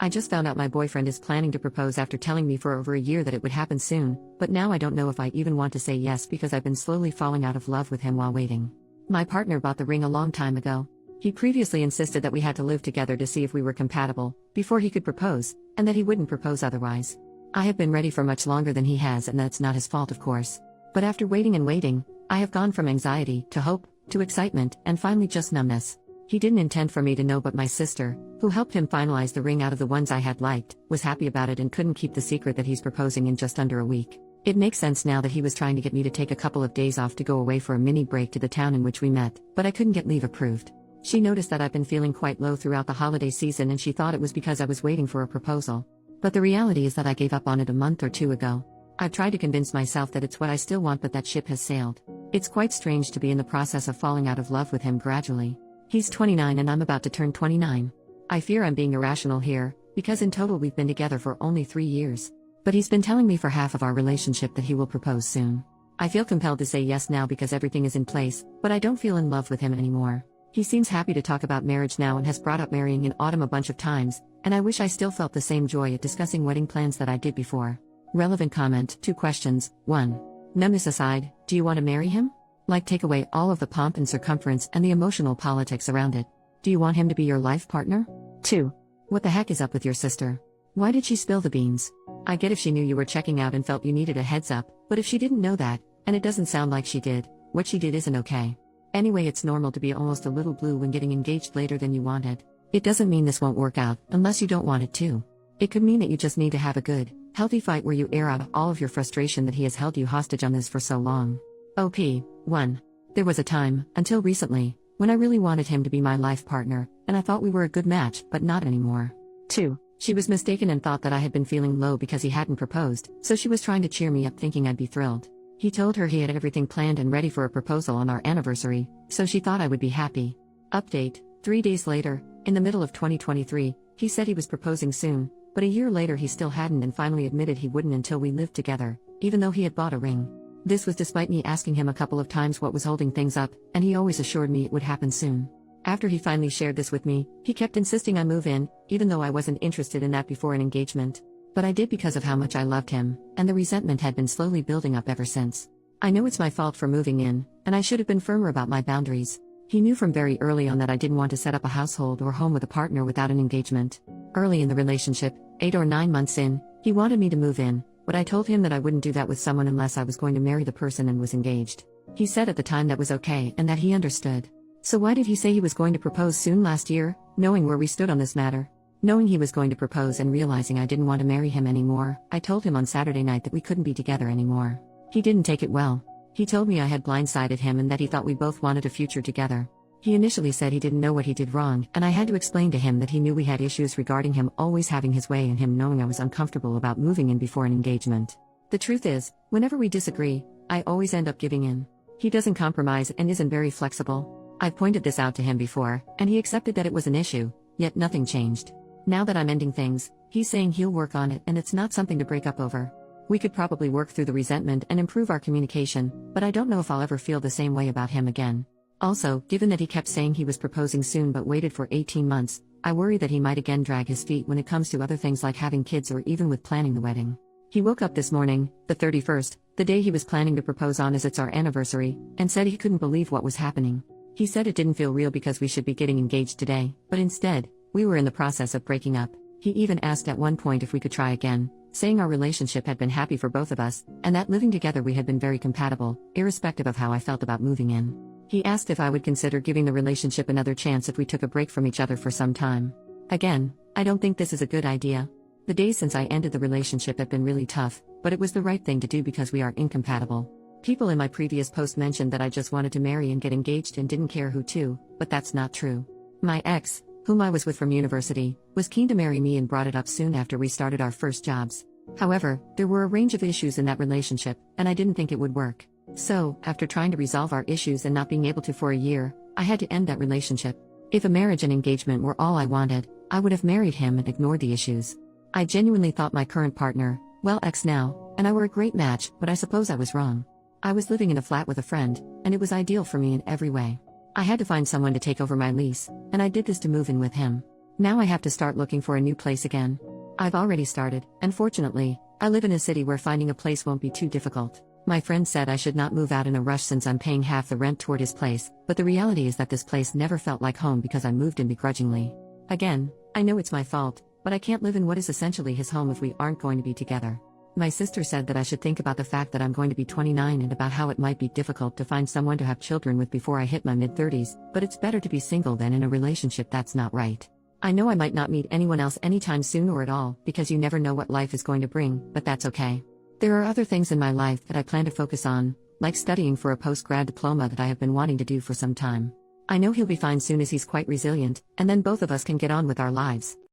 I just found out my boyfriend is planning to propose after telling me for over a year that it would happen soon, but now I don't know if I even want to say yes because I've been slowly falling out of love with him while waiting. My partner bought the ring a long time ago. He previously insisted that we had to live together to see if we were compatible, before he could propose, and that he wouldn't propose otherwise. I have been ready for much longer than he has, and that's not his fault, of course. But after waiting and waiting, I have gone from anxiety, to hope, to excitement, and finally just numbness. He didn't intend for me to know, but my sister, who helped him finalize the ring out of the ones I had liked, was happy about it and couldn't keep the secret that he's proposing in just under a week. It makes sense now that he was trying to get me to take a couple of days off to go away for a mini break to the town in which we met, but I couldn't get leave approved. She noticed that I've been feeling quite low throughout the holiday season and she thought it was because I was waiting for a proposal. But the reality is that I gave up on it a month or two ago. I've tried to convince myself that it's what I still want, but that ship has sailed. It's quite strange to be in the process of falling out of love with him gradually. He's 29 and I'm about to turn 29. I fear I'm being irrational here, because in total we've been together for only 3 years. But he's been telling me for half of our relationship that he will propose soon. I feel compelled to say yes now because everything is in place, but I don't feel in love with him anymore. He seems happy to talk about marriage now and has brought up marrying in autumn a bunch of times, and I wish I still felt the same joy at discussing wedding plans that I did before. Relevant comment, 2 questions. 1. Numbness aside, do you want to marry him? Like, take away all of the pomp and circumference and the emotional politics around it. Do you want him to be your life partner? 2. What the heck is up with your sister? Why did she spill the beans? I get if she knew you were checking out and felt you needed a heads up, but if she didn't know that, and it doesn't sound like she did, what she did isn't okay. Anyway, it's normal to be almost a little blue when getting engaged later than you wanted. It doesn't mean this won't work out, unless you don't want it to. It could mean that you just need to have a good, healthy fight where you air out all of your frustration that he has held you hostage on this for so long. OP. 1. There was a time, until recently, when I really wanted him to be my life partner, and I thought we were a good match, but not anymore. 2. She was mistaken and thought that I had been feeling low because he hadn't proposed, so she was trying to cheer me up thinking I'd be thrilled. He told her he had everything planned and ready for a proposal on our anniversary, so she thought I would be happy. Update. 3 days later, in the middle of 2023, he said he was proposing soon, but a year later he still hadn't and finally admitted he wouldn't until we lived together, even though he had bought a ring. This was despite me asking him a couple of times what was holding things up, and he always assured me it would happen soon. After he finally shared this with me, he kept insisting I move in, even though I wasn't interested in that before an engagement. But I did because of how much I loved him, and the resentment had been slowly building up ever since. I know it's my fault for moving in, and I should have been firmer about my boundaries. He knew from very early on that I didn't want to set up a household or home with a partner without an engagement. Early in the relationship, 8 or 9 months in, he wanted me to move in, but I told him that I wouldn't do that with someone unless I was going to marry the person and was engaged. He said at the time that was okay and that he understood. So why did he say he was going to propose soon last year, knowing where we stood on this matter? Knowing he was going to propose and realizing I didn't want to marry him anymore, I told him on Saturday night that we couldn't be together anymore. He didn't take it well. He told me I had blindsided him and that he thought we both wanted a future together. He initially said he didn't know what he did wrong, and I had to explain to him that he knew we had issues regarding him always having his way and him knowing I was uncomfortable about moving in before an engagement. The truth is, whenever we disagree, I always end up giving in. He doesn't compromise and isn't very flexible. I've pointed this out to him before, and he accepted that it was an issue, yet nothing changed. Now that I'm ending things, he's saying he'll work on it and it's not something to break up over. We could probably work through the resentment and improve our communication, but I don't know if I'll ever feel the same way about him again. Also, given that he kept saying he was proposing soon but waited for 18 months, I worry that he might again drag his feet when it comes to other things like having kids or even with planning the wedding. He woke up this morning, the 31st, the day he was planning to propose on as it's our anniversary, and said he couldn't believe what was happening. He said it didn't feel real because we should be getting engaged today, but instead, we were in the process of breaking up. He even asked at one point if we could try again, saying our relationship had been happy for both of us, and that living together we had been very compatible, irrespective of how I felt about moving in. He asked if I would consider giving the relationship another chance if we took a break from each other for some time. Again, I don't think this is a good idea. The days since I ended the relationship have been really tough, but it was the right thing to do because we are incompatible. People in my previous post mentioned that I just wanted to marry and get engaged and didn't care who to, but that's not true. My ex, whom I was with from university, was keen to marry me and brought it up soon after we started our first jobs. However, there were a range of issues in that relationship, and I didn't think it would work. So, after trying to resolve our issues and not being able to for a year, I had to end that relationship. If a marriage and engagement were all I wanted, I would have married him and ignored the issues. I genuinely thought my current partner, well ex now, and I were a great match, but I suppose I was wrong. I was living in a flat with a friend, and it was ideal for me in every way. I had to find someone to take over my lease, and I did this to move in with him. Now I have to start looking for a new place again. I've already started, and fortunately, I live in a city where finding a place won't be too difficult. My friend said I should not move out in a rush since I'm paying half the rent toward his place, but the reality is that this place never felt like home because I moved in begrudgingly. Again, I know it's my fault, but I can't live in what is essentially his home if we aren't going to be together. My sister said that I should think about the fact that I'm going to be 29 and about how it might be difficult to find someone to have children with before I hit my mid-30s, but it's better to be single than in a relationship that's not right. I know I might not meet anyone else anytime soon or at all, because you never know what life is going to bring, but that's okay. There are other things in my life that I plan to focus on, like studying for a post-grad diploma that I have been wanting to do for some time. I know he'll be fine soon as he's quite resilient, and then both of us can get on with our lives.